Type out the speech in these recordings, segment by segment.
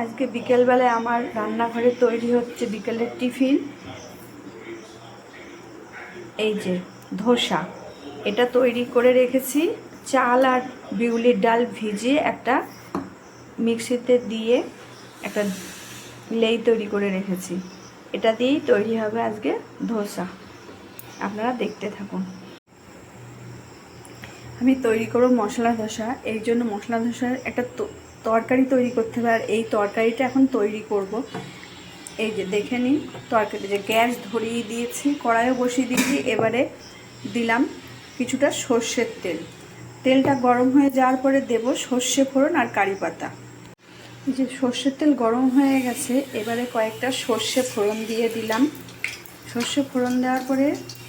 আজকে বিকেলবেলায় আমার রান্নাঘরে তৈরি হচ্ছে বিকেলের টিফিন। এই যে ধোসা, এটা তৈরি করে রেখেছি। চাল আর বিউলির ডাল ভিজিয়ে একটা মিক্সিতে দিয়ে একটা লেই তৈরি করে রেখেছি। এটা দিয়েই তৈরি হবে আজকে ধোসা। আপনারা দেখতে থাকুন। আমি তৈরি করব মশলা ধোসা। এই জন্য মশলা ধোসার একটা তরকারি তৈরি করতে হবে, আর এই তরকারিটা এখন তৈরি করব। এই যে দেখে নিন তরকারি, যে গ্যাস ধরিয়ে দিয়েছি, কড়াইও বসিয়ে দিয়েছি। এবারে দিলাম কিছুটা সর্ষের তেল। তেলটা গরম হয়ে যাওয়ার পরে দেব সর্ষে ফোড়ন আর কারি পাতা। এই যে সর্ষের তেল গরম হয়ে গেছে, এবারে কয়েকটা সর্ষে ফোড়ন দিয়ে দিলাম। সর্ষে ফোড়ন দেওয়ার পরে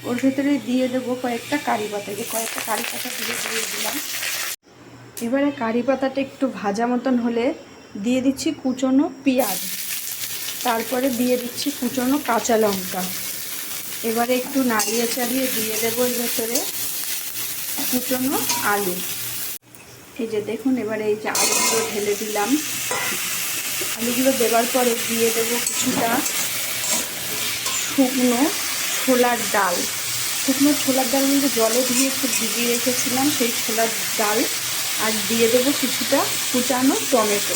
ওর ভেতরে দিয়ে দেবো কয়েকটা কারি পাতা। যে কয়েকটা কারি পাতা দিয়ে দিলাম। এবারে কারি পাতাটা একটু ভাজা মতন হলে দিয়ে দিচ্ছি কুচনো পেঁয়াজ, তারপরে দিয়ে দিচ্ছি কুচনো কাঁচা লঙ্কা। এবারে একটু নাড়িয়ে চাড়িয়ে দিয়ে দেবো এর ভেতরে কুচনো আলু। এই যে দেখুন, এবারে এই যে আলুগুলো ঢেলে দিলাম। আলুগুলো দেওয়ার পরে দিয়ে দেবো কিছুটা শুকনো ছোলার ডাল। শুকনো ছোলার ডাল বলতে জলে দিয়ে একটু ভিজিয়ে রেখেছিলাম, সেই ছোলার ডাল। আর দিয়ে দেবো কিছুটা কুচানো টমেটো।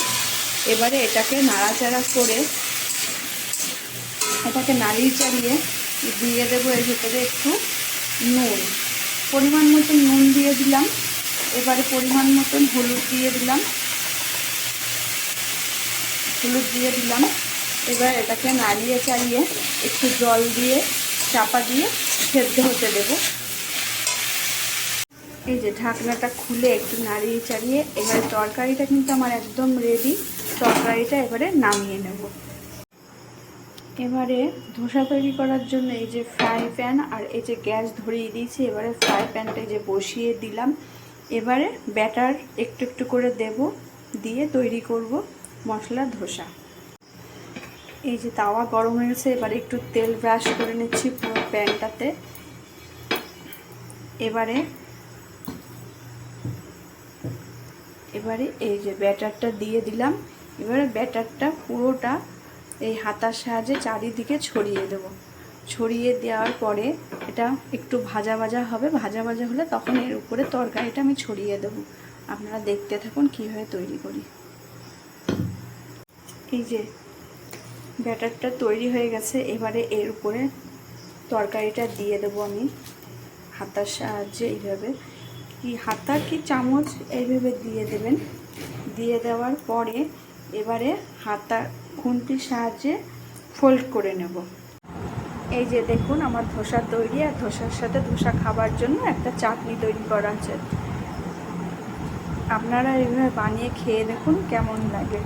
এবারে এটাকে নাড়াচাড়া করে এটাকে নাড়িয়ে চাড়িয়ে দিয়ে দেবো এর ভেতরে একটু নুন, পরিমাণ মতন নুন দিয়ে দিলাম। এবারে পরিমাণ মতন হলুদ দিয়ে দিলাম। এবার এটাকে নাড়িয়ে চাড়িয়ে একটু জল দিয়ে চাপা দিয়ে সেদ্ধ হতে দেব। এই যে ঢাকনাটা খুলে একটু নাড়িয়ে চাড়িয়ে এবারে তরকারিটা কিন্তু আমার একদম রেডি। তরকারিটা এবারে নামিয়ে নেব। এবারে ধোসা তৈরি করার জন্য এই যে ফ্রাই প্যান আর এই যে গ্যাস ধরিয়ে দিয়েছি। এবারে ফ্রাই প্যানটা যে বসিয়ে দিলাম। এবারে ব্যাটার একটু একটু করে দেব, দিয়ে তৈরি করব মশলা ধোসা। এই যে তাওয়া গরম হয়েছে, এবারে একটু তেল ব্রাশ করে নিচ্ছি পুরো প্যানটাতে। এবারে এই যে ব্যাটারটা দিয়ে দিলাম। এবারে ব্যাটারটা পুরোটা এই হাতার সাহায্যে চারিদিকে ছড়িয়ে দেব। ছড়িয়ে দেওয়ার পরে এটা একটু ভাজা ভাজা হবে। ভাজা ভাজা হলে তখন এর উপরে তরকারিটা আমি ছড়িয়ে দেব। আপনারা দেখতে থাকুন কীভাবে তৈরি করি। এই যে ব্যাটারটা তৈরি হয়ে গেছে, এবারে এর উপরে তরকারিটা দিয়ে দেবো আমি হাতার সাহায্যে। এইভাবে হাতা কি চামচ এইভাবে দিয়ে দেবেন। দিয়ে দেওয়ার পরে এবারে হাতা খুন্তির সাহায্যে ফোল্ড করে নেব। এই যে দেখুন আমার ধোসা তৈরি। আর ধোসার সাথে ধোসা খাবার জন্য একটা চাটনি তৈরি করা আছে। আপনারা এইভাবে বানিয়ে খেয়ে দেখুন কেমন লাগে।